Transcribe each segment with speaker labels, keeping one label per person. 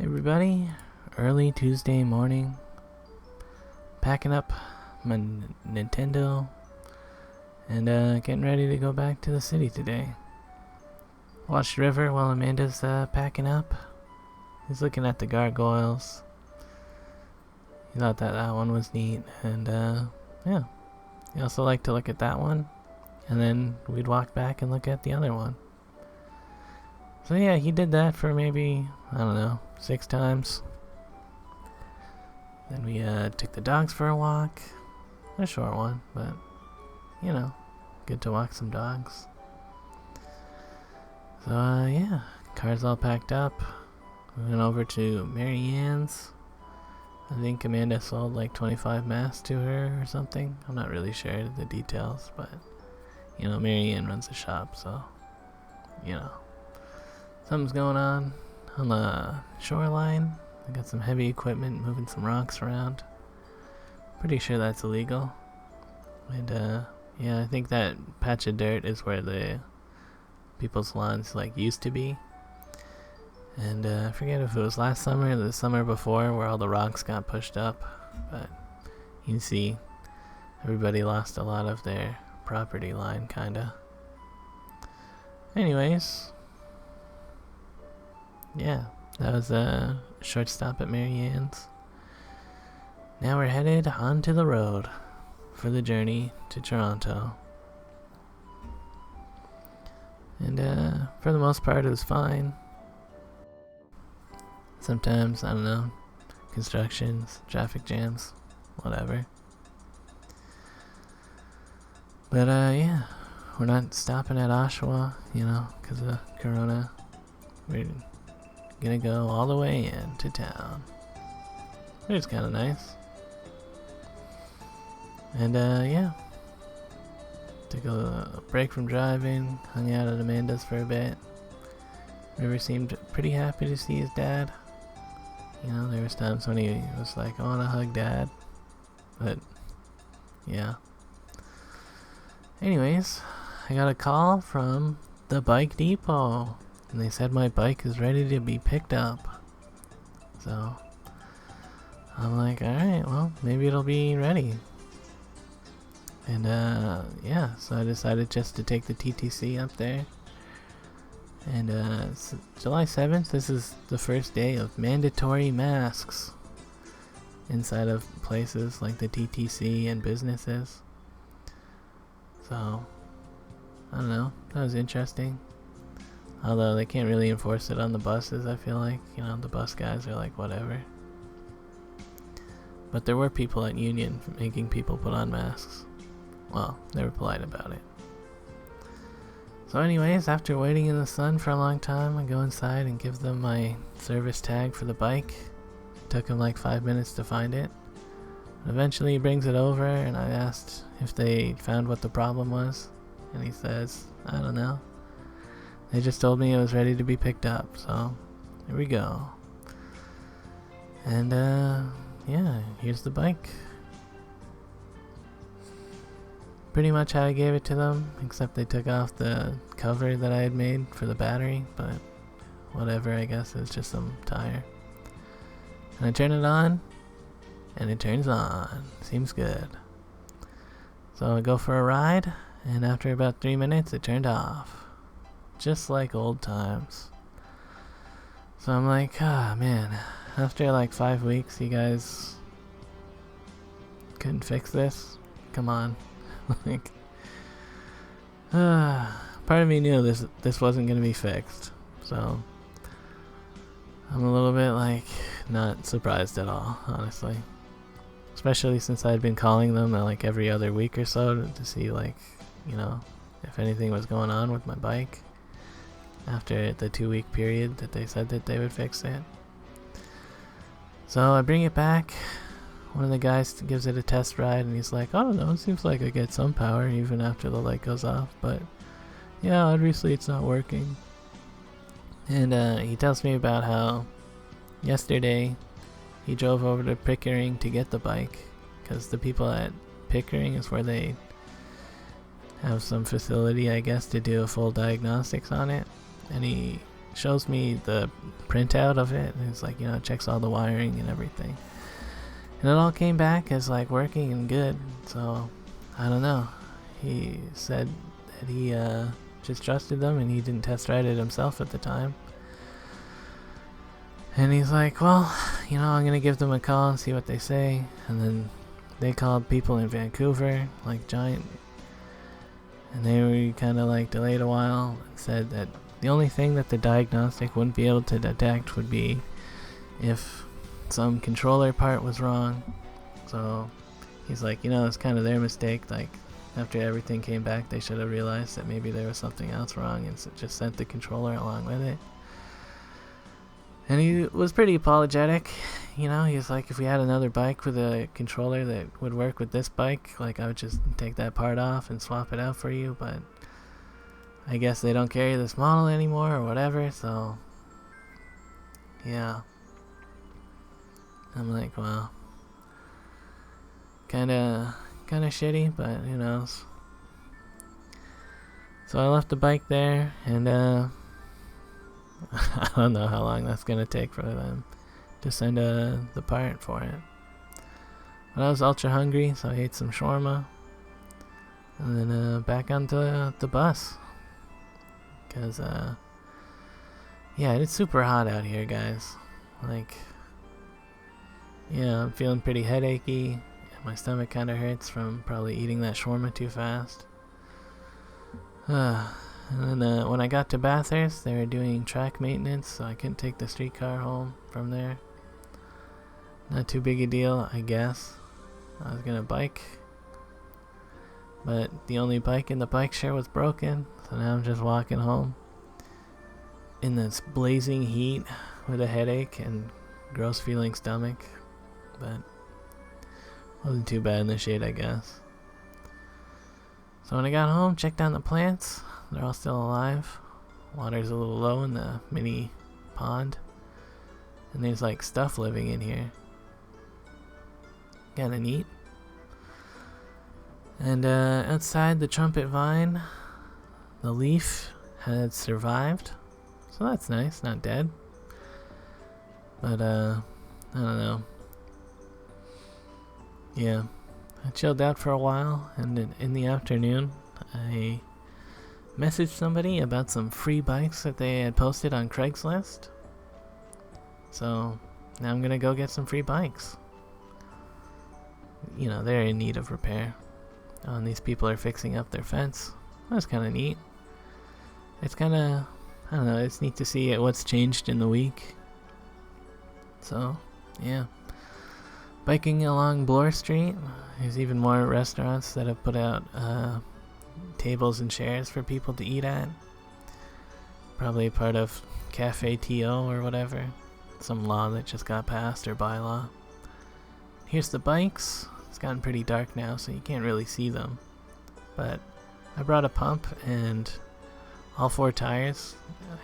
Speaker 1: Everybody, early Tuesday morning, packing up my Nintendo and getting ready to go back to the city today. Watched River while Amanda's packing up. He's looking at the gargoyles. He thought that one was neat, and yeah, he also liked to look at that one, and then we'd walk back and look at the other one. So yeah, he did that for maybe, I don't know, 6 times. Then we took the dogs for a walk. A short one, but, you know, good to walk some dogs. So yeah, car's all packed up. We went over to Mary Ann's. I think Amanda sold like 25 masks to her or something. I'm not really sure the details, but, you know, Mary Ann runs the shop, so, you know. Something's going on the shoreline. I got some heavy equipment moving some rocks around. Pretty sure that's illegal. And yeah, I think that patch of dirt is where the people's lawns like used to be. And I forget if it was last summer or the summer before where all the rocks got pushed up. But you can see everybody lost a lot of their property line, kinda. Anyways, yeah, that was a short stop at Mary Ann's. Now we're headed onto the road for the journey to Toronto. And for the most part it was fine. Sometimes, I don't know, constructions, traffic jams, whatever. But yeah, we're not stopping at Oshawa, you know, because of Corona. We're gonna go all the way into town, which is kind of nice. And yeah, took a break from driving, hung out at Amanda's for a bit. River seemed pretty happy to see his dad. You know, there was times when he was like, I want to hug Dad. But, yeah. Anyways, I got a call from the bike depot. And they said my bike is ready to be picked up. So, I'm like, alright, well, maybe it'll be ready. And, yeah, so I decided just to take the TTC up there. And July 7th, this is the first day of mandatory masks inside of places like the TTC and businesses. So, I don't know, that was interesting. Although they can't really enforce it on the buses, I feel like. You know, the bus guys are like, whatever. But there were people at Union making people put on masks. Well, they were polite about it. So anyways, after waiting in the sun for a long time, I go inside and give them my service tag for the bike. It took him like 5 minutes to find it. Eventually he brings it over and I asked if they found what the problem was. And he says, I don't know. They just told me it was ready to be picked up, so here we go. And yeah, here's the bike. Pretty much how I gave it to them, except they took off the cover that I had made for the battery, but whatever, I guess it's just some tire. And I turn it on, and it turns on. Seems good. So I go for a ride, and after about 3 minutes it turned off. Just like old times. So I'm like, ah, man, after like 5 weeks you guys couldn't fix this? Come on. Like, part of me knew this wasn't gonna be fixed, so I'm a little bit like not surprised at all, honestly. Especially since I'd been calling them like every other week or so to see, like, you know, if anything was going on with my bike after the 2-week period that they said that they would fix it. So I bring it back. One of the guys gives it a test ride and he's like, I don't know, it seems like I get some power even after the light goes off, but yeah, obviously it's not working. And he tells me about how yesterday he drove over to Pickering to get the bike because the people at Pickering is where they have some facility, I guess, to do a full diagnostics on it. And he shows me the printout of it, and it's like, you know, it checks all the wiring and everything. And it all came back as like working and good. So I don't know. He said that he just trusted them and he didn't test ride it himself at the time. And he's like, well, you know, I'm gonna give them a call and see what they say. And then they called people in Vancouver, like Giant, and they were kind of like delayed a while and said that the only thing that the diagnostic wouldn't be able to detect would be if some controller part was wrong. So he's like, you know, it's kind of their mistake. Like, after everything came back, they should have realized that maybe there was something else wrong and just sent the controller along with it. And he was pretty apologetic. You know, he's like, if we had another bike with a controller that would work with this bike, like, I would just take that part off and swap it out for you. But I guess they don't carry this model anymore or whatever, so yeah. I'm like, well, kinda shitty, but who knows. So I left the bike there, and I don't know how long that's gonna take for them to send the part for it. But I was ultra hungry, so I ate some shawarma, and then back onto the bus. Cause yeah, it's super hot out here, guys. Like, yeah, I'm feeling pretty headachy, and my stomach kind of hurts from probably eating that shawarma too fast. And then when I got to Bathurst, they were doing track maintenance, so I couldn't take the streetcar home from there. Not too big a deal, I guess. I was gonna bike, but the only bike in the bike share was broken, so now I'm just walking home in this blazing heat with a headache and gross feeling stomach. But wasn't too bad in the shade, I guess. So when I got home, checked on the plants. They're all still alive. Water's a little low in the mini pond, and there's like stuff living in here. Kinda neat. And outside the trumpet vine, the leaf had survived, so that's nice, not dead. But I don't know. Yeah, I chilled out for a while, and in the afternoon I messaged somebody about some free bikes that they had posted on Craigslist. So now I'm gonna go get some free bikes. You know, they're in need of repair. Oh, and these people are fixing up their fence. That's kind of neat. It's kind of, I don't know, it's neat to see what's changed in the week. So, yeah. Biking along Bloor Street, there's even more restaurants that have put out tables and chairs for people to eat at. Probably part of Cafe TO or whatever. Some law that just got passed, or bylaw. Here's the bikes. It's gotten pretty dark now, so you can't really see them. But I brought a pump, and all 4 tires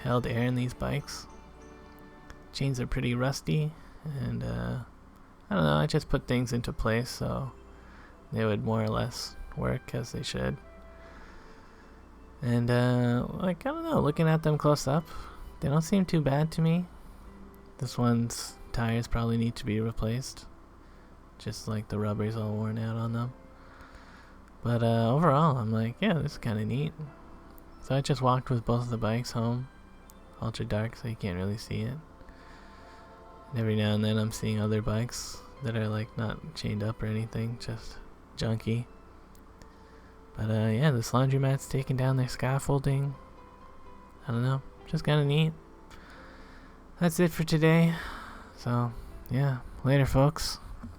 Speaker 1: held air in these bikes. Chains are pretty rusty, and I don't know, I just put things into place so they would more or less work as they should. And like, I don't know, looking at them close up, they don't seem too bad to me. This one's tires probably need to be replaced, just like the rubber's all worn out on them. But overall, I'm like, yeah, this is kind of neat. So I just walked with both of the bikes home. Ultra dark, so you can't really see it. And every now and then I'm seeing other bikes that are like not chained up or anything, just junky. But yeah, this laundromat's taking down their scaffolding. I don't know, just kind of neat. That's it for today. So yeah, later folks.